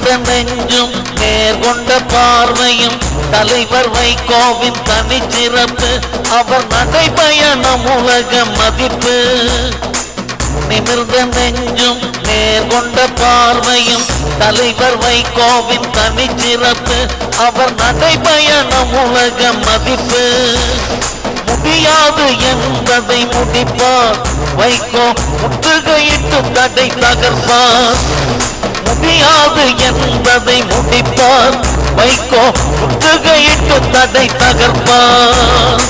நிமிர்ந்த நெஞ்சும் நேர்கொண்ட பார்வையும் தலைவர் வைகோவின் தனிச்சிறப்பு. அவர் நடைபயணம் உலக மதிப்பு. நிமிர்ந்த நெஞ்சும் நேர்கொண்ட பார்வையும் தலைவர் வைகோவின் தனிச்சிறப்பு. அவர் நடைபயணம் உலக மதிப்பு. முடியாது என்பதை முடிப்பார் வைகோ, முற்றுகையிட்டு தடை தகர்ப்பார். முடியாது என்பதை முடிப்பார் வைகோ, முற்றுகையிட்டு தடை தகர்ப்பார்.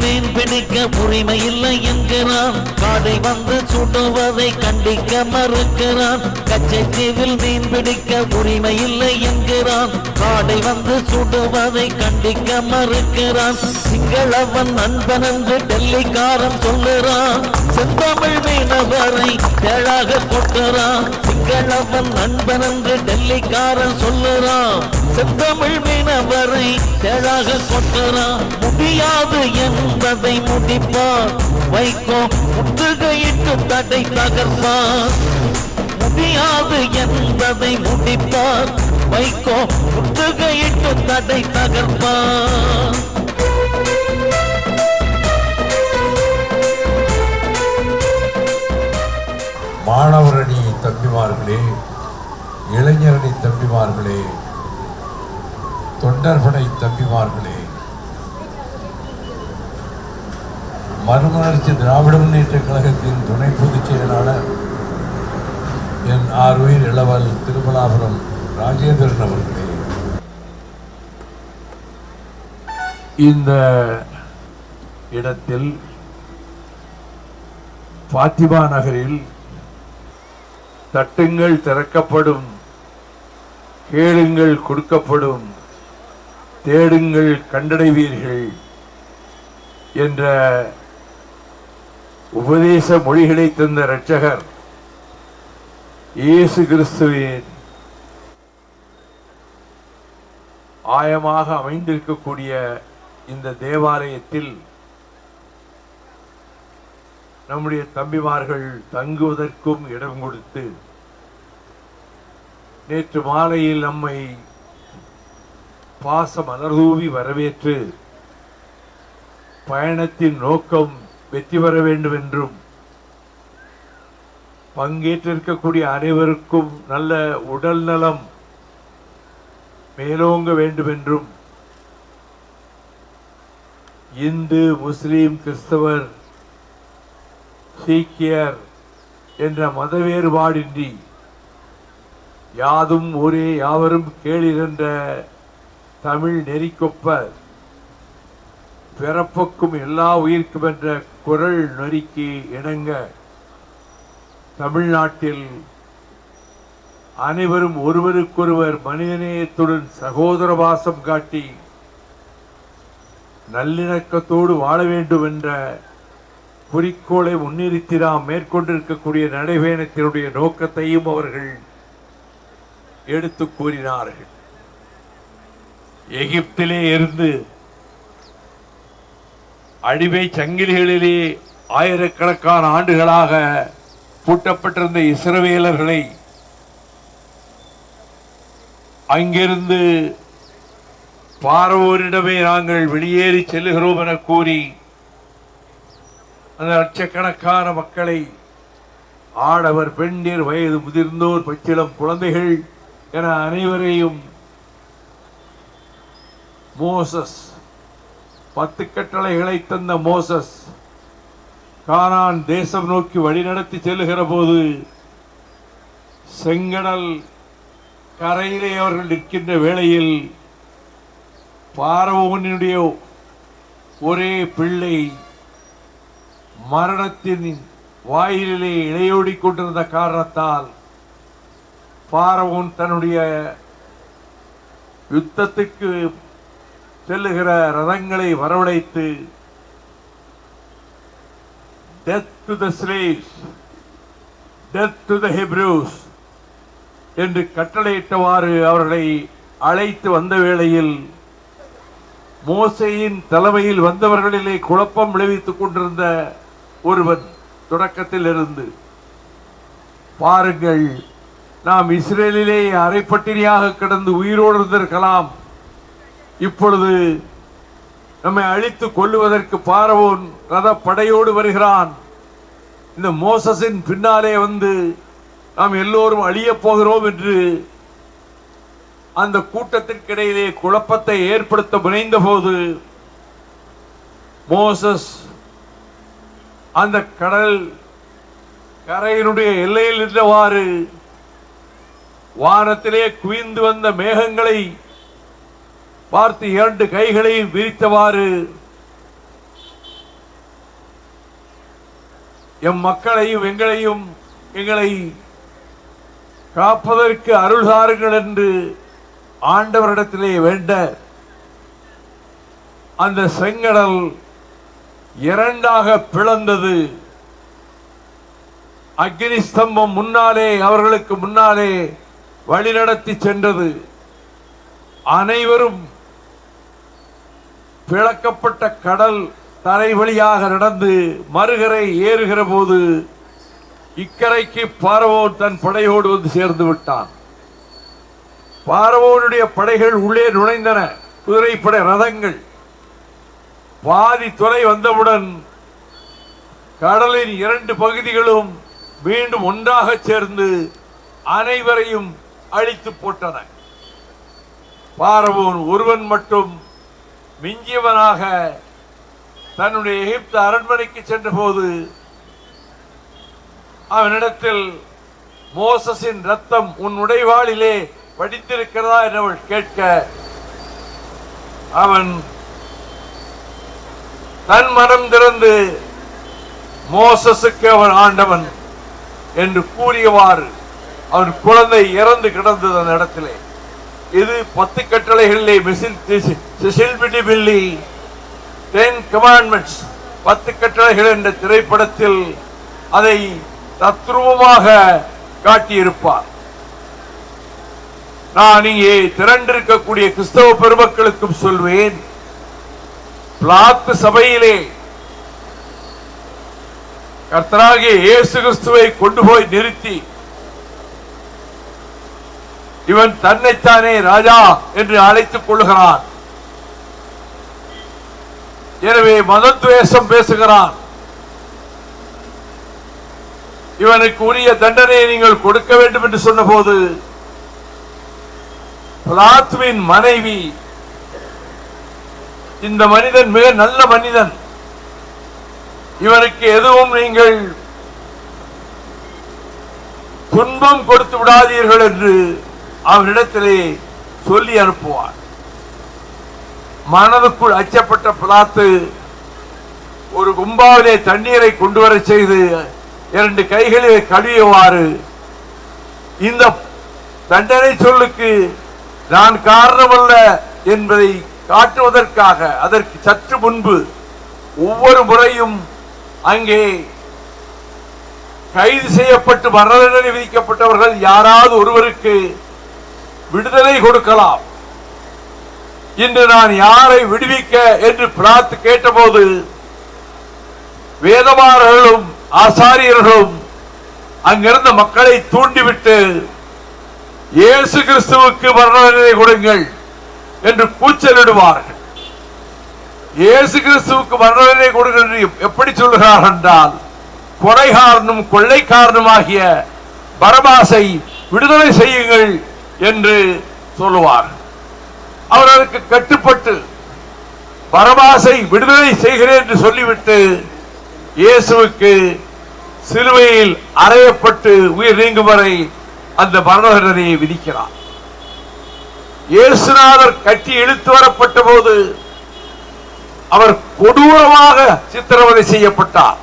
மீன் பிடிக்க உரிமை இல்லை என்கிறான். காடை வந்து சுடுவதை கண்டிக்க மறுக்கிறான். கச்சைத்தீவில் மீன் பிடிக்க உரிமை இல்லை என்கிறான். காடை வந்து சுடுவதை கண்டிக்க மறுக்கிறான். சிங்களவன் நண்பன் என்று டெல்லிக்காரன் சொல்லுறான். செந்தமிழ் மீனவரை தேழாக கொட்டுறான். சிங்களவன் நண்பன் என்று டெல்லிக்காரன் சொல்லுறான். செந்தமிழ் மீனவரை தேழாக கொட்டுறான். முடியாது என்பதை முடிப்பார் வைகோ, முற்றுகையிட்டு தடை தகர்ப்பார். முடியாது என்பதை முடிப்பார் வைகோ, முற்றுகையிட்டு தடை தகர்ப்பார். மாணவரணி தம்பிமார்களே, இளைஞரணி தம்பிமார்களே, தொண்டர்படை தம்பிமார்களே, மறுமலர்ச்சி திராவிட முன்னேற்ற கழகத்தின் துணை பொதுச் செயலாளர் என் ஆர்வீர் இளவல் திருமலாபுரம் ராஜேந்திரன் அவர்களே, இந்த இடத்தில் பாத்திமா நகரில் தட்டுங்கள் திறக்கப்படும், கேளுங்கள் கொடுக்கப்படும், தேடுங்கள் கண்டடைவீர்கள் என்ற உபதேச மொழிகளை தந்த இரட்சகர் இயேசு கிறிஸ்துவின் ஆயமாக அமைந்திருக்கக்கூடிய இந்த தேவாலயத்தில் நம்முடைய தம்பிமார்கள் தங்குவதற்கும் இடம் கொடுத்து நேற்று மாலையில் நம்மை பாச மலர்தூவி வரவேற்று பயணத்தின் நோக்கம் வெற்றி பெற வேண்டும் என்றும் பங்கேற்றிருக்கக்கூடிய அனைவருக்கும் நல்ல உடல் நலம் மேலோங்க வேண்டும் என்றும் இந்து, முஸ்லிம், கிறிஸ்தவர், சீக்கியர் என்ற மத வேறுபாடின்றி யாதும் ஒரே யாவரும் கேளீர் என்ற தமிழ் நெறிக்கொப்ப பிறப்புக்கும் எல்லா உயிர்க்கும் என்ற குரல் நெறிக்கு இணங்க தமிழ்நாட்டில் அனைவரும் ஒருவருக்கொருவர் மனிதநேயத்துடன் சகோதர வாசம் காட்டி நல்லிணக்கத்தோடு வாழ வேண்டும் என்ற குறிக்கோளை முன்னிறுத்தி நாம் மேற்கொண்டிருக்கக்கூடிய நடைபயணத்தினுடைய நோக்கத்தையும் அவர்கள் எடுத்து கூறினார்கள். எகிப்திலே இருந்து அடிமை சங்கிலிகளிலே ஆயிரக்கணக்கான ஆண்டுகளாக பூட்டப்பட்டிருந்த இஸ்ரவேலர்களை அங்கிருந்து பார்வோனிடமே நாங்கள் வெளியேறி செல்லுகிறோம் என கூறி அந்த லட்சக்கணக்கான மக்களை, ஆடவர், பெண்டீர், வயது முதிர்ந்தோர், பச்சிளம் குழந்தைகள் என அனைவரையும் மோசஸ் 10 கட்டளைகளை தந்த மோசஸ் கானான் தேசம் நோக்கி வழிநடத்தி செல்லுகிற போது செங்கடல் கரையிலே அவர்கள் நிற்கின்ற வேளையில் பார்வோனுடைய ஒரே பிள்ளை மரணத்தின் வாயிலே இழையோடிக் கொண்டிருந்த காரணத்தால் பார்வோன் தன்னுடைய யுத்தத்துக்கு செல்லுகிற ரதங்களை வரவழைத்து death to the slaves, death to the Hebrews என்று கட்டளையிட்டவாறு அவர்களை அழைத்து வந்த வேளையில் மோசேயின் தலைமையில் வந்தவர்களிலே குழப்பம் விளைவித்துக் கொண்டிருந்த ஒருவன் தொடக்கத்தில் இருந்து, பாருங்கள், நாம் இஸ்ரேலிலே அரைப்பட்டினியாக கிடந்து உயிரோடு இருந்திருக்கலாம், இப்பொழுது நம்மை அழித்து கொள்ளுவதற்கு பார்வோன் ரத படையோடு வருகிறான், இந்த மோசஸின் பின்னாலே வந்து நாம் எல்லோரும் அழியப் போகிறோம் என்று அந்த கூட்டத்திற்கிடையிலே குழப்பத்தை ஏற்படுத்த முனைந்த போது மோசஸ் அந்த கடல் கரையினுடைய எல்லையில் நின்றவாறு வானத்திலே குவிந்து வந்த மேகங்களை பார்த்து 2 கைகளையும் விரித்தவாறு எம் மக்களையும் எங்களை காப்பதற்கு அருள் தாருங்கள் என்று ஆண்டவரிடத்திலே வேண்ட அந்த செங்கடல் 2ஆக பிளந்தது. அக்னி ஸ்தம்பம் முன்னாலே அவர்களுக்கு முன்னாலே வழிநடத்தி சென்றது. அனைவரும் பிளக்கப்பட்ட கடல் தரை வழியாக நடந்து மறுகரை ஏறுகிற போது இக்கரைக்கு பார்வோன் தன் படையோடு வந்து சேர்ந்து விட்டான். பார்வோனுடைய படைகள் உள்ளே நுழைந்தன, குதிரைப்படை ரதங்கள். பாதி தொலை வந்தவுடன் கடலின் 2 பகுதிகளும் மீண்டும் ஒன்றாக சேர்ந்து அனைவரையும் அழித்து போட்டன. பார்வோன் ஒருவன் மட்டும் மிஞ்சியவனாக தன்னுடைய எகிப்து அரண்மனைக்கு சென்ற போது அவனிடத்தில் மோசஸின் ரத்தம் உன் உடைவாளிலே வடித்திருக்கிறதா என்று அவள் கேட்க, அவன் தன் மனம் திறந்து மோசஸுக்கு அவன் ஆண்டவன் என்று கூறியவாறு அவன் குழந்தை இறந்து கிடந்தது அந்த இடத்திலே. இது 10 கட்டளைகளிலே 10 கமாண்ட்மெண்ட்ஸ் 10 கட்டளைகள் என்ற திரைப்படத்தில் அதை தத்ரூபமாக காட்டியிருப்பார். நான் இங்கே திரண்டிருக்கக்கூடிய கிறிஸ்தவ பெருமக்களுக்கும் சொல்வேன், பிளாத்து சபையிலே கர்த்தராகிய இயேசு கிறிஸ்துவை கொண்டு போய் நிறுத்தி இவன் தன்னைத்தானே ராஜா என்று அழைத்துக் கொள்கிறான், எனவே மதத்வேஷம் பேசுகிறான், இவனுக்கு உரிய தண்டனையை நீங்கள் கொடுக்க வேண்டும் என்று சொன்ன போது பிலாத்துவின் மனைவி, இந்த மனிதன் மிக நல்ல மனிதன், இவனுக்கு எதுவும் நீங்கள் துன்பம் கொடுத்து விடாதீர்கள் என்று அவனிடத்திலே சொல்லி அனுப்புவார். மனதுக்குள் அச்சப்பட்ட பிலாத்து ஒரு கும்பாவிலே தண்ணீரை கொண்டு வர செய்து 2 கைகளிலே கழுவியவாறு, இந்த தண்டனை சொல்லுக்கு நான் காரணமல்ல என்பதை காட்டுவதற்காக அதற்கு சற்று முன்பு ஒவ்வொரு முறையும் அங்கே கைது செய்யப்பட்டு மரண தண்டனை விதிக்கப்பட்டவர்கள் யாராவது ஒருவருக்கு விடுதலை கொடுக்கலாம். இன்று நான் யாரை விடுவிக்க என்று பிரார்த்து கேட்டபோது வேதமாரர்களும் ஆசாரியர்களும் அங்கிருந்த மக்களை தூண்டிவிட்டு இயேசு கிறிஸ்துவுக்கு மரண தண்டனை கொடுங்கள் என்று கூச்சலிடுவார்கள். இயேசு கிறிஸ்துவுக்கு மரண தண்டனை கொடுங்கள் என்று எப்படி சொல்கிறார்கள் என்றால், கொலைகாரனும் கொள்ளைக்காரனுமாகிய பரபாசை விடுதலை செய்யுங்கள் என்று சொல்லுவார். அவர் அதற்கு கட்டுப்பட்டு பரபாசை விடுதலை செய்கிறேன் என்று சொல்லிவிட்டு இயேசுவுக்கு சிலுவையில் அறையப்பட்டு உயிர் நீங்கும் வரை அந்த மரண தண்டனையை விதிக்கிறார். இயேசுநாதர் கட்டி இழுத்து வரப்பட்ட போது அவர் கொடூரமாக சித்திரவதை செய்யப்பட்டார்.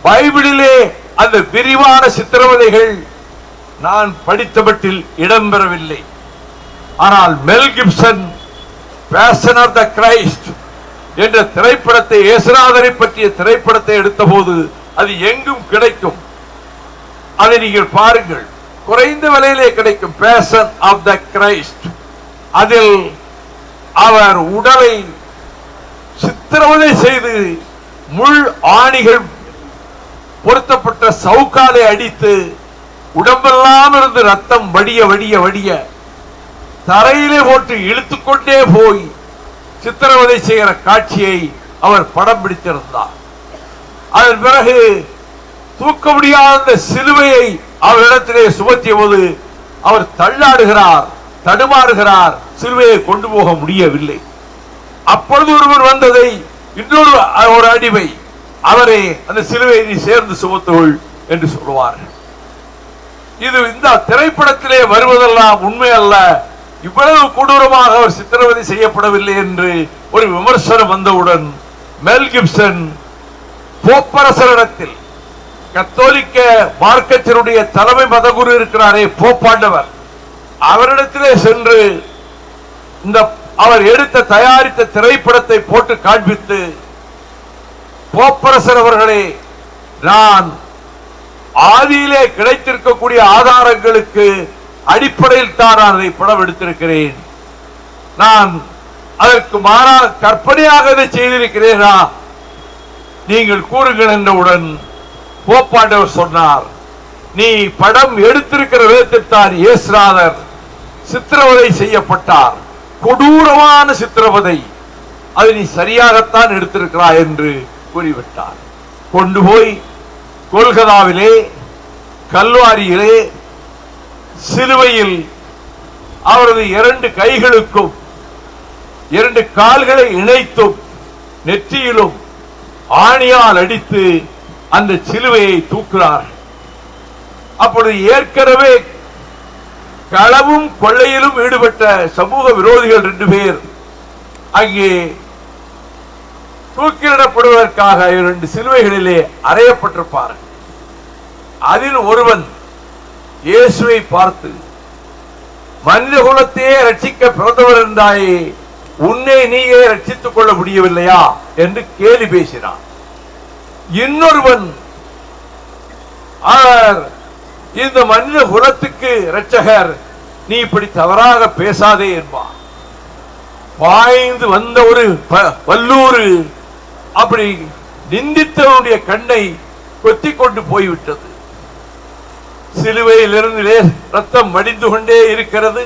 பைபிளிலே அந்த விரிவான சித்திரவதைகள் நான் படித்தபட்டில் இடம்பெறவில்லை. ஆனால் Mel Gibson passion of the Christ என்ற திரைப்படத்தை, இயேசுநாதரை பற்றிய திரைப்படத்தை எடுத்த போது அது எங்கும் கிடைக்கும். அதை நீங்கள் பாருங்கள், குறைந்த விலையிலே கிடைக்கும். Passion of the Christ. அதில் அவர் உடலை சித்திரவதை செய்து முள் ஆணிகள் பொருத்தப்பட்ட சவுக்காலை அடித்து உடம்பெல்லாம் இருந்து ரத்தம் வடிய வடிய வடிய தரையிலே போட்டு இழுத்துக்கொண்டே போய் சித்திரவதை செய்கிற காட்சியை அவர் படம் பிடித்திருந்தார். அதன் பிறகு தூக்க முடியாத சிலுவையை அவரிடத்திலே சுமத்திய போது அவர் தள்ளாடுகிறார், தடுமாறுகிறார், சிலுவையை கொண்டு போக முடியவில்லை. அப்பொழுது ஒருவர் வந்ததை இன்னொரு ஒரு அடிமை அவரே அந்த சிலுவையை நீ சேர்ந்து சுமத்துள் என்று சொல்லுவார்கள். இது இந்த திரைப்படத்திலே வருவதெல்லாம் உண்மை அல்ல. இவ்வளவு கொடூரமாக அவர் சித்திரவதை செய்யப்படவில்லை என்று ஒரு விமர்சனம் வந்தவுடன் மெல் கிப்சன் போப்பரசரிடத்தில், கத்தோலிக்க மார்க்கத்தினுடைய தலைமை மதகுரு இருக்கிறாரே போப்பாண்டவர், அவரிடத்திலே சென்று இந்த அவர் எடுத்த தயாரித்த திரைப்படத்தை போட்டு காண்பித்து, போப்பரசர் அவர்களே, நான் ஆதியிலே கிடைத்திருக்கக்கூடிய ஆதாரங்களுக்கு அடிப்படையில் தான் நான் அதை படம் எடுத்திருக்கிறேன். நான் அதற்கு மாறாக கற்பனையாக இதை செய்திருக்கிறேனா நீங்கள் கூறுங்கள் என்றவுடன் போப்பாண்டவர் சொன்னார், நீ படம் எடுத்திருக்கிற விதத்தில் தான் இயேசுநாதர் சித்திரவதை செய்யப்பட்டார், கொடூரமான சித்திரவதை, அது நீ சரியாகத்தான் எடுத்திருக்கிறாய் என்று கூறிவிட்டார். கொண்டு போய் கொல்கதாவிலே கல்வாரியிலே சிலுவையில் அவரது 2 கைகளுக்கும் 2 கால்களை இணைத்தும் நெற்றியிலும் ஆணியால் அடித்து அந்த சிலுவையை தூக்குகிறார்கள். அப்பொழுது ஏற்கனவே களவும் கொள்ளையிலும் ஈடுபட்ட சமூக விரோதிகள் 2 பேர் அங்கே தூக்கிலிடப்படுவதற்காக 2 சிலுவைகளிலே அறையப்பட்டிருப்பார்கள். அதில் ஒருவன் இயேசுவை பார்த்து, மனித குலத்தையே ரட்சிக்க பிறந்தவர் என்றாயே, உன்னை நீயே ரட்சித்துக் கொள்ள முடியவில்லையா என்று கேலி பேசினான். இன்னொருவன், அவர் இந்த மனித குலத்துக்கு இரட்சகர், நீ இப்படி தவறாக பேசாதே என்பான். பாய்ந்து வந்த ஒரு வல்லூறு அப்படி நிந்தித்தவனுடைய கண்ணை கொத்தி கொண்டு போய்விட்டது. சிலுவையிலிருந்து ரத்தம் வடிந்து கொண்டே இருக்கிறது.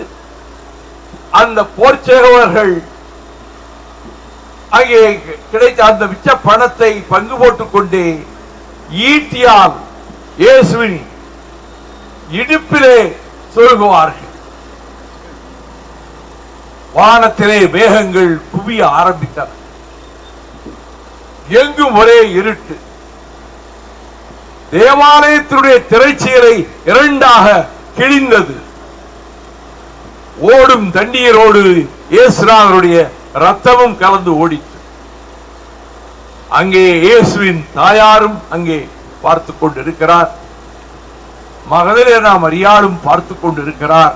அந்த போர்ச்சேவர்கள் அங்கே கிடைத்த அந்த மிச்ச பணத்தை பங்கு போட்டுக் கொண்டே ஈட்டியால் இயேசுவின் இடுப்பிலே சொருகுவார்கள். வானத்திலே மேகங்கள் குவிய ஆரம்பித்தன. எங்கும் ஒரே இருட்டு. தேவாலயத்தினுடைய திரைச்சீலை 2ஆக கிழிந்தது. ஓடும் தண்ணீரோடு இயேசுநாதருடைய ரத்தமும் கலந்து ஓடிச்சு. அங்கே இயேசுவின் தாயாரும் அங்கே பார்த்து கொண்டிருக்கிறார். மகதலேனா மரியாளும் பார்த்து கொண்டிருக்கிறார்.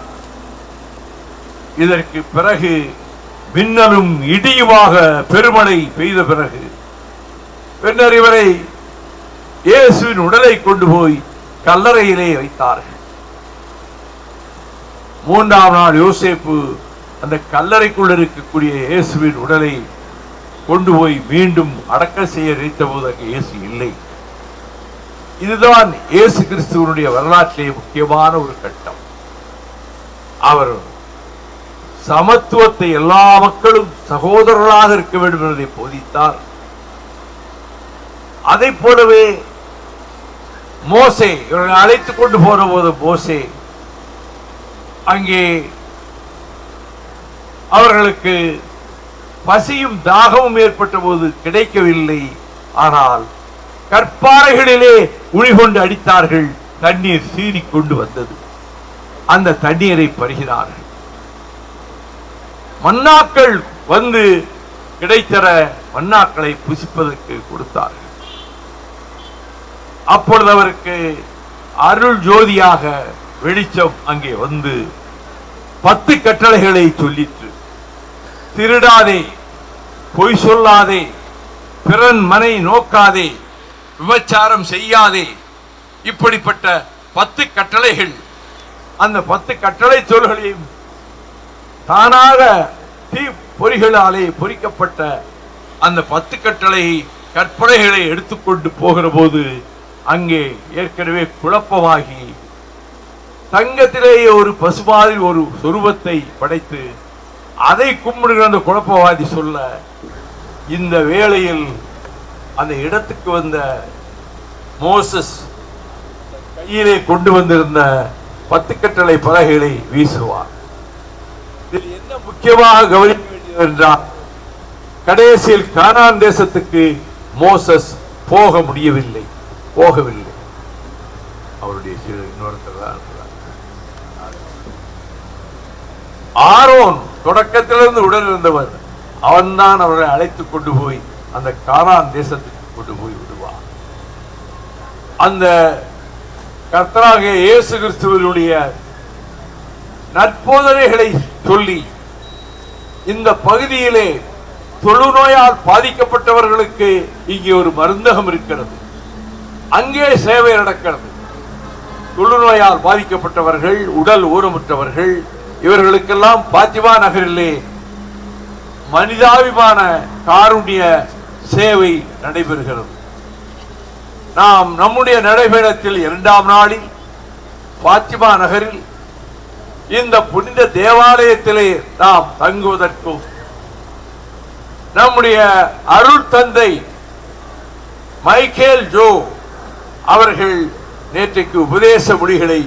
இதற்கு பிறகு மின்னலும் இடியுமாக பெருமழை பெய்த பிறகு பின்னர் இவரை இயேசுவின் உடலை கொண்டு போய் கல்லறையிலே வைத்தார்கள். 3ஆம் நாள் யோசேப்பு அந்த கல்லறைக்குள் இருக்கக்கூடிய இயேசுவின் உடலை கொண்டு போய் மீண்டும் அடக்கம் செய்ய நினைத்த போது அங்கே இயேசு இல்லை. இதுதான் இயேசு கிறிஸ்துவனுடைய வரலாற்றிலே முக்கியமான ஒரு கட்டம். அவர் சமத்துவத்தை எல்லா மக்களும் சகோதரர்களாக இருக்க வேண்டும் என்பதை போதித்தார். அதை போலவே மோசே இவர்களை அழைத்துக் கொண்டு போன போது மோசே அங்கே அவர்களுக்கு பசியும் தாகமும் ஏற்பட்ட போது கிடைக்கவில்லை. ஆனால் கற்பாறைகளிலே உளிகொண்டு அடித்தார்கள். தண்ணீர் சீறி கொண்டு வந்தது. அந்த தண்ணீரை பருகினார்கள். மன்னாக்கள் வந்து கிடைத்தர மன்னாக்களை புசிப்பதற்கு கொடுத்தார்கள். அப்பொழுது அவருக்கு அருள் ஜோதியாக வெளிச்சம் அங்கே வந்து 10 கட்டளைகளை சொல்லிற்று. திருடாதே, பொய் சொல்லாதே, பிறன் மனை நோக்காதே, விபச்சாரம் செய்யாதே, இப்படிப்பட்ட 10 கட்டளைகள். அந்த 10 கட்டளை சொல்களையும் தானாக தீ பொறிகளாலே பொறிக்கப்பட்ட அந்த 10 கட்டளை கற்பனைகளை எடுத்துக்கொண்டு போகிற போது அங்கே ஏற்கனவே குழப்பமாகி தங்கத்திலேயே ஒரு பசுமாதிரி ஒரு சொரூபத்தை படைத்து அதை கும்பிடுகிற அந்த குழப்பவாதி சொல்ல, இந்த வேளையில் அந்த இடத்துக்கு வந்த மோசஸ் கையிலே கொண்டு வந்திருந்த 10 கட்டளை பலகைகளை வீசுவார். இதில் என்ன முக்கியமாக கவனிக்க வேண்டியது என்றால், கடைசியில் கானான் தேசத்துக்கு மோசஸ் போகவில்லை. அவருடைய இன்னொருத்தர் ஆரோன் தொடக்கத்திலிருந்து உடன் இருந்தவர். அவன்தான் அவரை அழைத்துக் கொண்டு போய் அந்த கானான் தேசத்துக்கு கொண்டு போய் விடுவார். அந்த கர்த்தராகிய இயேசு கிறிஸ்துவினுடைய நற்போதனைகளை சொல்லி இந்த பகுதியிலே தொழுநோயால் பாதிக்கப்பட்டவர்களுக்கு இங்கே ஒரு மருந்தகம் இருக்கிறது. அங்கே சேவை நடக்கிறது. தொழுநோயால் பாதிக்கப்பட்டவர்கள், உடல் ஊனமுற்றவர்கள், இவர்களுக்கெல்லாம் பாத்திமா நகரிலே மனிதாபிமான காருண்ய சேவை நடைபெறுகிறது. நாம் நம்முடைய நடைபயணத்தில் 2ஆம் நாளில் பாத்திமா நகரில் இந்த புனித தேவாலயத்திலே நாம் தங்குவதற்கும் நம்முடைய அருள் தந்தை மைக்கேல் ஜோ அவர்கள் நேற்றைக்கு உபதேச மொழிகளை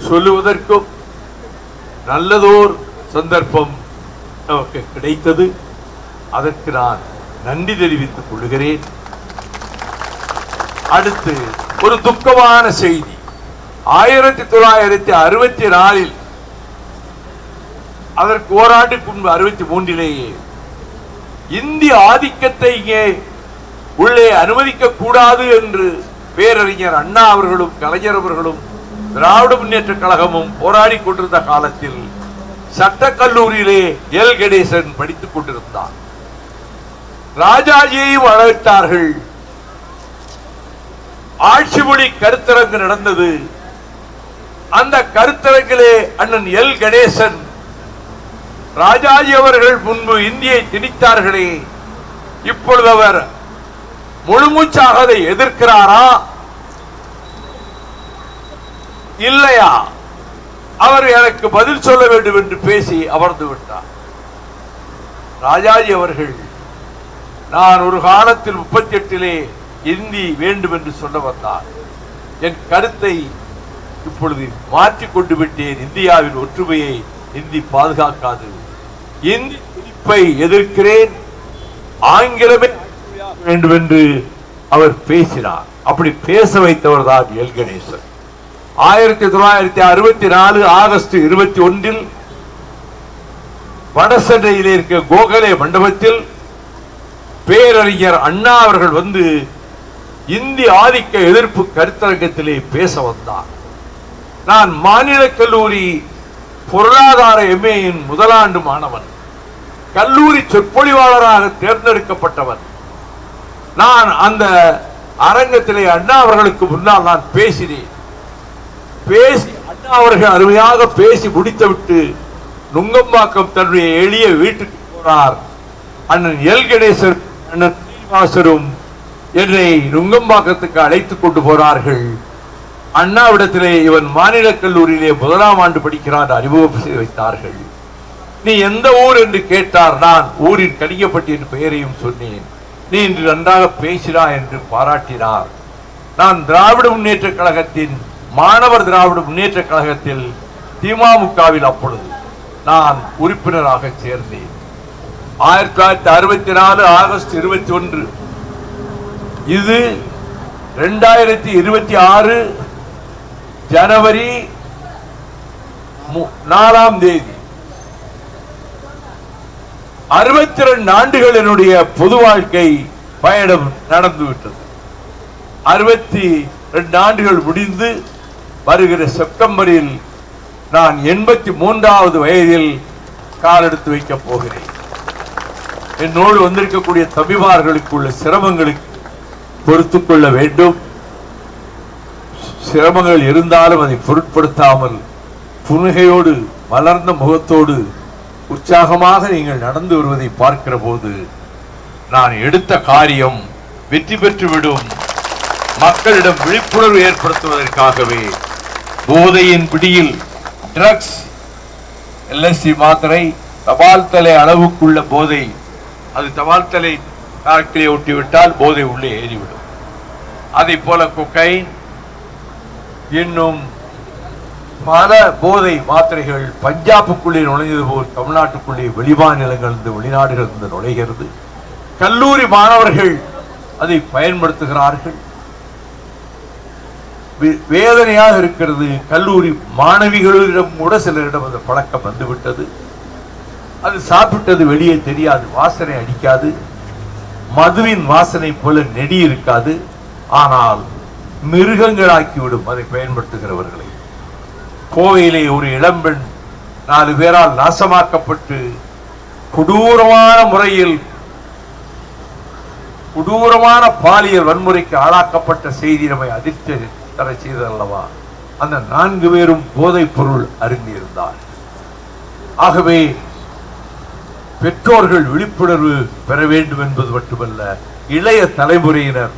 சொல்லுவதற்கும் நல்லதோர் சந்தர்ப்பம் நமக்கு கிடைத்தது. அதற்கு நான் நன்றி தெரிவித்துக் கொள்கிறேன். அடுத்து ஒரு துக்கமான செய்தி. 1964 அதற்கு ஓராண்டுக்கு முன்பு 63 இந்திய ஆதிக்கத்தை இங்கே உள்ளே அனுமதிக்க கூடாது என்று பேரறிஞர் அண்ணா அவர்களும் கலைஞர் அவர்களும் திராவிட முன்னேற்ற கழகமும் போராடி கொண்டிருந்த காலத்தில் சட்டக்கல்லூரியிலே எல் கணேசன் படித்துக் கொண்டிருந்தார். ராஜாஜியையும் அழைத்தார்கள். ஆட்சி மொழி கருத்தரங்கு நடந்தது. அந்த கருத்தரங்கிலே அண்ணன் எல் கணேசன், ராஜாஜி அவர்கள் முன்பு இந்தியை திணித்தார்களே, இப்பொழுது அவர் முழுமூச்சாக அதை எதிர்க்கிறாரா இல்லையா, அவர் எனக்கு பதில் சொல்ல வேண்டும் என்று பேசி அமர்ந்து விட்டார். ராஜாஜி அவர்கள், நான் ஒரு காலத்தில் 38 இந்தி வேண்டும் என்று சொல்ல வந்தார். என் கருத்தை இப்பொழுது மாற்றிக் கொண்டு விட்டேன். இந்தியாவின் ஒற்றுமையை இந்தி பாதுகாக்காது. இந்தி திணிப்பை எதிர்க்கிறேன். ஆங்கிலமே வேண்டும் என்று அவர் பேசினார். அப்படி பேச வைத்தவர் தான் எல் கணேசன். 1964 ஆகஸ்ட் 21 வடசென்னையில் இருக்க கோகலே மண்டபத்தில் பேரறிஞர் அண்ணா அவர்கள் வந்து இந்தி ஆதிக்க எதிர்ப்பு கருத்தரங்கத்திலே பேச வந்தார். நான் மாநில கல்லூரி பொருளாதார MA-யின் முதலாண்டு மாணவன், கல்லூரி சொற்பொழிவாளராக தேர்ந்தெடுக்கப்பட்டவன். நான் அந்த அரங்கத்திலே அண்ணா அவர்களுக்கு முன்னால் நான் பேசினேன். பேசி அண்ணா அவர்கள் அருமையாக பேசி முடித்துவிட்டு நுங்கம்பாக்கம் தன்னுடைய எளிய வீட்டுக்கு போனார். அண்ணன் எல் கணேசன் அண்ணன் சீனிவாசரும் என்னை நுங்கம்பாக்கத்துக்கு அழைத்துக் கொண்டு போனார்கள். அண்ணாவிடத்திலே இவன் மாநில கல்லூரியிலே 1ஆம் ஆண்டு படிக்கிறான் அறிமுகம் செய்து வைத்தார்கள். நீ எந்த ஊர் என்று கேட்டார். நான் ஊரின் கலிங்கப்பட்டியின் பெயரையும் சொன்னேன். நீ இன்று நன்றாக பேசினாய் என்று பாராட்டினார். நான் திராவிட முன்னேற்ற கழகத்தின் மாணவர் திராவிட முன்னேற்ற கழகத்தில் திமுகவில் அப்பொழுது நான் உறுப்பினராக சேர்ந்தேன். 1964 ஆகஸ்ட் 21 இது 2026 ஜனவரி 4ஆம் தேதி. 62 ஆண்டுகள் என்னுடைய பொது வாழ்க்கை பயணம் நடந்துவிட்டது. 62 ஆண்டுகள் முடிந்து வருகிற செப்டம்பரில் நான் 83வது வயதில் காலெடுத்து வைக்கப் போகிறேன். என்னோடு வந்திருக்கக்கூடிய தம்பிமார்களுக்கு உள்ள சிரமங்களுக்கு பொறுத்துக் கொள்ள வேண்டும். சிரமங்கள் இருந்தாலும் அதை பொருட்படுத்தாமல் புன்னகையோடு மலர்ந்த முகத்தோடு உற்சாகமாக நீங்கள் நடந்து வருவதை பார்க்கிற போது நான் எடுத்த காரியம் வெற்றி பெற்றுவிடும். மக்களிடம் விழிப்புணர்வு ஏற்படுத்துவதற்காகவே போதையின் பிடியில் ட்ரக்ஸ், எல்எஸ்டி மாத்திரை, தபால் தலை அளவுக்குள்ள போதை, அது தபால் தலை காக்கிலே ஒட்டிவிட்டால் போதை உள்ளே ஏறிவிடும். அதை போல கொக்கைன், இன்னும் பல போதை மாத்திரைகள் பஞ்சாபுக்குள்ளே நுழைந்தது போல் தமிழ்நாட்டுக்குள்ளே வெளிமாநிலங்களிலிருந்து வெளிநாடுகளிலிருந்து நுழைகிறது. கல்லூரி மாணவர்கள் அதை பயன்படுத்துகிறார்கள். வேதனையாக இருக்கிறது. கல்லூரி மாணவிகளிடம் கூட சிலரிடம் அந்த பழக்கம் வந்துவிட்டது. அது சாப்பிட்டது வெளியே தெரியாது, வாசனை அடிக்காது, மதுவின் வாசனை போல நெடி இருக்காது. ஆனால் மிருகங்களாக்கிவிடும் அதை பயன்படுத்துகிறவர்களை. கோவையிலே ஒரு இளம்பெண் 4 பேரால் நாசமாக்கப்பட்டு கொடூரமான முறையில் கொடூரமான பாலியல் வன்முறைக்கு ஆளாக்கப்பட்ட செய்தி நம்மை அதிர்ச்சி தர செய்தல்லவா. அந்த 4 பேரும் போதைப் பொருள் அருந்தியிருந்தார். ஆகவே பெற்றோர்கள் விழிப்புணர்வு பெற வேண்டும் என்பது மட்டுமல்ல, இளைய தலைமுறையினர்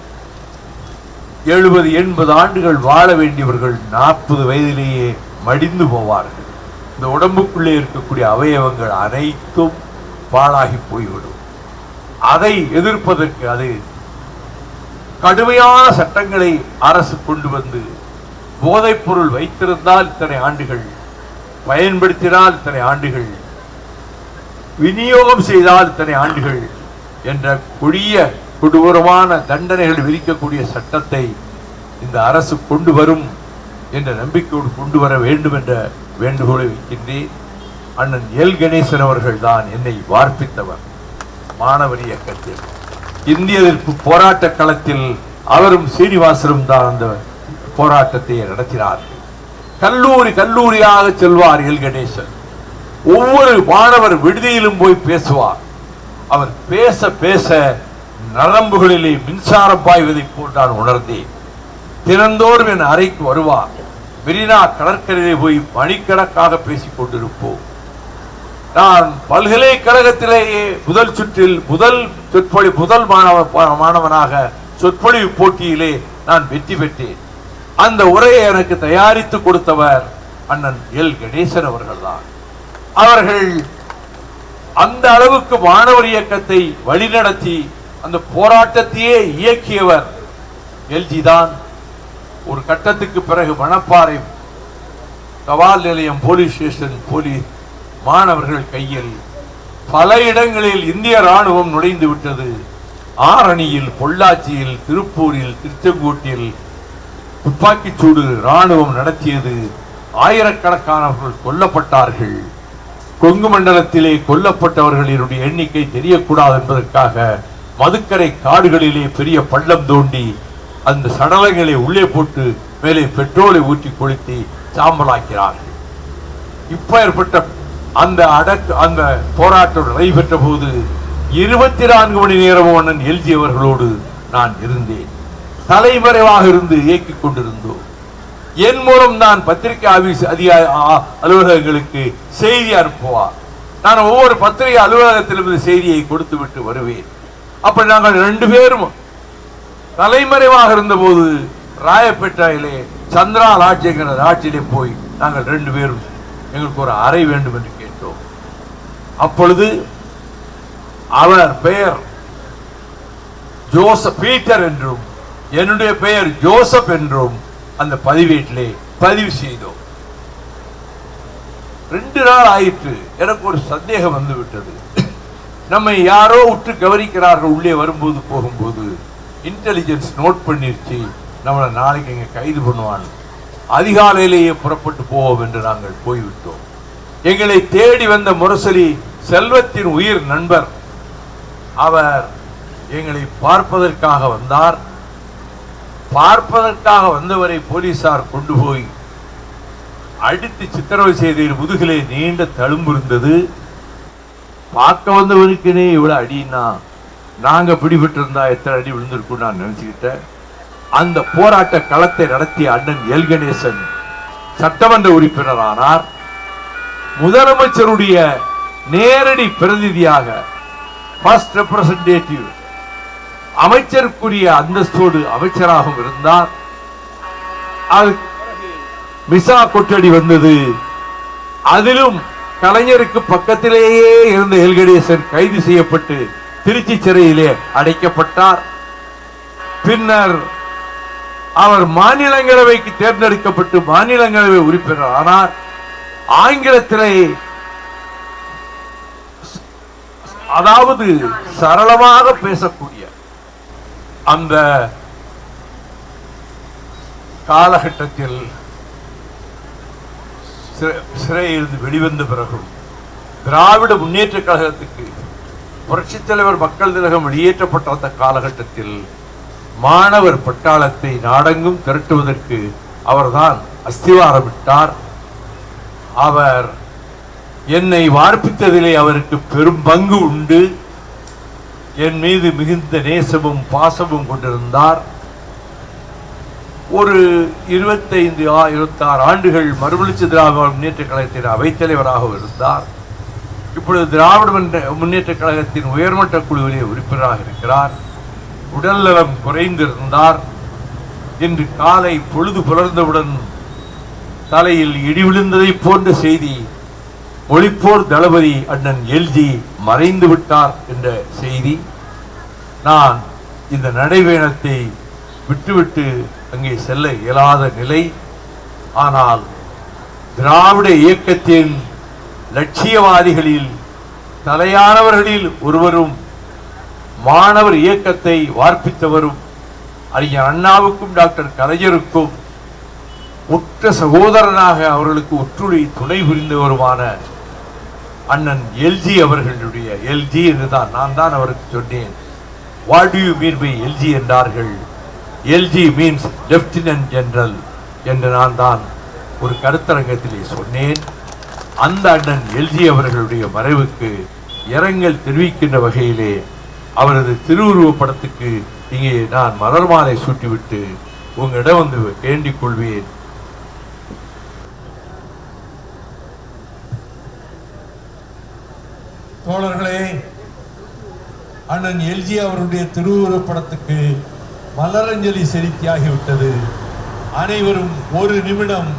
70-80 ஆண்டுகள் வாழ வேண்டியவர்கள் 40 வயதிலேயே மடிந்து போவார்கள். இந்த உடம்புக்குள்ளே இருக்கக்கூடிய அவயவங்கள் அனைத்தும் பாழாகி போய்விடும். அதை எதிர்ப்பதற்கு அது கடுமையான சட்டங்களை அரசு கொண்டு வந்து, போதைப் பொருள் வைத்திருந்தால் இத்தனை ஆண்டுகள், பயன்படுத்தினால் இத்தனை ஆண்டுகள், விநியோகம் செய்தால் இத்தனை ஆண்டுகள் என்ற கொடிய கொடூரமான தண்டனைகள் விதிக்கக்கூடிய சட்டத்தை இந்த அரசு கொண்டு வரும் என்ற நம்பிக்கையோடு கொண்டு வர வேண்டும் என்ற வேண்டுகோளை வைக்கின்றேன். அண்ணன் எல் கணேசன் அவர்கள் தான் என்னை வார்ப்பித்தவர். மாணவர் இயக்கத்தில் இந்திய எதிர்ப்பு போராட்ட களத்தில் அவரும் சீனிவாசரும் தான் அந்த போராட்டத்தை நடத்தினார்கள். கல்லூரியாக செல்வார் எல் கணேசன். ஒவ்வொரு மாணவர் விடுதியிலும் போய் பேசுவார். அவர் பேச பேச நரம்புகளிலே மின்சாரம் பாய்வதை போல் நான் உணர்ந்தேன். தினந்தோறும் என் அறைக்கு வருவார். மெரினா கடற்கரையிலே போய் மணிக்கணக்காக பேசிக் கொண்டிருப்போம். நான் பல்கலைக்கழகத்திலேயே முதல் சுற்றில் முதல் மாணவனாக சொற்பொழிவு போட்டியிலே நான் வெற்றி பெற்றேன். அந்த உரையை எனக்கு தயாரித்து கொடுத்தவர் அண்ணன் எல் கணேசன் அவர்கள் தான். அவர்கள் அந்த அளவுக்கு மாணவர் இயக்கத்தை வழிநடத்தி அந்த போராட்டத்தையே இயக்கியவர் எல்ஜி தான். ஒரு கட்டத்துக்கு பிறகு மணப்பாறை தபால் நிலையம் போலீஸ் ஸ்டேஷன் போலீஸ் மாணவர்கள் கையில் பல இடங்களில் இந்திய ராணுவம் நுழைந்து விட்டது. ஆரணியில், பொள்ளாச்சியில், திருப்பூரில், திருச்செங்கோட்டில் துப்பாக்கிச்சூடு ராணுவம் நடத்தியது. ஆயிரக்கணக்கானவர்கள் கொல்லப்பட்டார்கள். கொங்கு மண்டலத்திலே கொல்லப்பட்டவர்களினுடைய எண்ணிக்கை தெரியக்கூடாது என்பதற்காக மதுக்கரை காடுகளிலே பெரிய பள்ளம் தோண்டி அந்த சடலங்களை உள்ளே போட்டு மேலே பெட்ரோலை ஊற்றி கொளுத்தி சாம்பலாக்கிறார்கள். இப்ப ஏற்பட்ட அந்த போராட்டம் நடைபெற்ற போது 24 மணி நேரமும் அண்ணன் எல்ஜி அவர்களோடு நான் இருந்தேன். தலைமறைவாக இருந்து இயக்கிக் கொண்டிருந்தோம். என் மூலம் நான் பத்திரிகை ஆபீஸ் அலுவலகங்களுக்கு செய்தி அனுப்புவார். நான் ஒவ்வொரு பத்திரிகை அலுவலகத்திலிருந்து செய்தியை கொடுத்து விட்டு வருவேன். அப்ப நாங்கள் 2 பேரும் தலைமறைவாக இருந்த போது ராயப்பேட்டையிலே சந்திரா லாட்ஜ் என்கிற லாட்ஜிலே போய் நாங்கள் 2 பேரும் எங்களுக்கு ஒரு அறை வேண்டும் என்று கேட்டோம். அப்பொழுது அவர் பெயர் ஜோசப் பீட்டர் என்றும் என்னுடைய பெயர் ஜோசப் என்றும் அந்த பதிவேட்டிலே பதிவு செய்தோம். 2 நாள் ஆயிற்று. எனக்கு ஒரு சந்தேகம் வந்து விட்டது. நம்மை யாரோ உற்று கவனிக்கிறார்கள். உள்ளே வரும்போது போகும்போது இன்டெலிஜென்ஸ் நோட் பண்ணிருச்சு, நம்மளை நாளைக்கு இங்க கைது பண்ணுவான், அதிகாலையிலேயே புறப்பட்டு போவோம் என்று நாங்கள் போய்விட்டோம். எங்களை தேடி வந்த முரசொலி செல்வத்தின் உயிர் நண்பர் அவர் எங்களை பார்ப்பதற்காக வந்தார். பார்ப்பதற்காக வந்தவரை போலீசார் கொண்டு போய் அடித்து சித்திரவதை செய்த முதுகிலே நீண்ட தழும்பு இருந்தது. பார்க்க வந்தவனுக்குனே இவ்வளவு அடினா நாங்க பிடிபட்டு இருந்தா எத்தனை அடி விழுந்திருக்கும் நான் நினைச்சுக்கிட்டேன். அந்த போராட்ட களத்தை நடத்திய அண்ணன் எல் கணேசன் சட்டமன்ற உறுப்பினரானார். முதலமைச்சருடைய நேரடி பிரதிநிதியாக ஃபர்ஸ்ட் ரெப்ரசன்டேட்டிவ் அமைச்சருக்குரிய அந்தஸ்தோடு அமைச்சராகவும் இருந்தார். மிசா கொட்டடி வந்தது. அதிலும் கலைஞருக்கு பக்கத்திலேயே இருந்த எல் கணேசன் கைது செய்யப்பட்டு திருச்சி சிறையிலே அடைக்கப்பட்டார். பின்னர் அவர் மாநிலங்களவைக்கு தேர்ந்தெடுக்கப்பட்டு மாநிலங்களவை உறுப்பினர் ஆனார். ஆங்கிலத்திலே அதாவது சரளமாக பேசக்கூடிய அந்த காலகட்டத்தில் சிறையிலிருந்து வெளிவந்த பிறகும் திராவிட முன்னேற்ற கழகத்துக்கு புரட்சித் தலைவர் மக்கள் திலகம் வெளியேற்றப்பட்ட அந்த காலகட்டத்தில் மாணவர் பட்டாளத்தை நாடெங்கும் திரட்டுவதற்கு அவர்தான் அஸ்திவாரமிட்டார். அவர் என்னை வார்ப்பித்ததிலே அவருக்கு பெரும் பங்கு உண்டு. என் மீது மிகுந்த நேசமும் பாசமும் கொண்டிருந்தார். ஒரு 25-26 ஆண்டுகள் மறுமலர்ச்சி திராவிட முன்னேற்ற கழகத்தின் அவைத்தலைவராக இருந்தார். இப்பொழுது திராவிட முன்னேற்ற கழகத்தின் உயர்மட்ட குழுவிலே உறுப்பினராக இருக்கிறார். உடல் நலம் குறைந்திருந்தார். இன்று காலை பொழுது புலர்ந்தவுடன் தலையில் இடி விழுந்ததை போன்ற செய்தி, ஒளிப்போர் தளபதி அண்ணன் எல்ஜி மறைந்து விட்டார் என்ற செய்தி. நான் இந்த நடைபயணத்தை விட்டுவிட்டு அங்கே செல்ல இயலாத நிலை. ஆனால் திராவிட இயக்கத்தின் லட்சியவாதிகளில் தலையானவர்களில் ஒருவரும் மாணவர் இயக்கத்தை வார்ப்பித்தவரும் அறிஞர் அண்ணாவுக்கும் டாக்டர் கலைஞருக்கும் உற்ற சகோதரனாக அவர்களுக்கு ஒற்றுழை துணை புரிந்தவருமான அண்ணன் எல்ஜி அவர்களுடைய, எல்ஜி என்றுதான் நான் தான் அவருக்கு சொன்னேன். What do you mean by LG என்றார்கள். எல்ஜி மீன்ஸ் லெப்டினன்ட் ஜெனரல் என்று நான் தான் ஒரு கருத்தரங்கத்திலே சொன்னேன். அந்த அண்ணன் எல்ஜி அவர்களுடைய மறைவுக்கு இரங்கல் தெரிவிக்கின்ற வகையிலே அவரது திருவுருவப் படத்துக்கு இங்கே நான் மலர் மாலை சூட்டிவிட்டு உங்களிடம் வந்து வேண்டிக் கொள்வேன். தோழர்களே, அண்ணன் எல்ஜி அவருடைய திருவுருவப் படத்துக்கு மலரஞ்சலி செலுத்தியாகிவிட்டது. அனைவரும் ஒரு நிமிடம்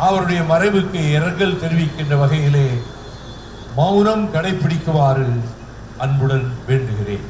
அவருடைய மறைவுக்கு இரங்கல் தெரிவிக்கின்ற வகையிலே மௌனம் கடைபிடிக்குமாறு அன்புடன் வேண்டுகிறேன்.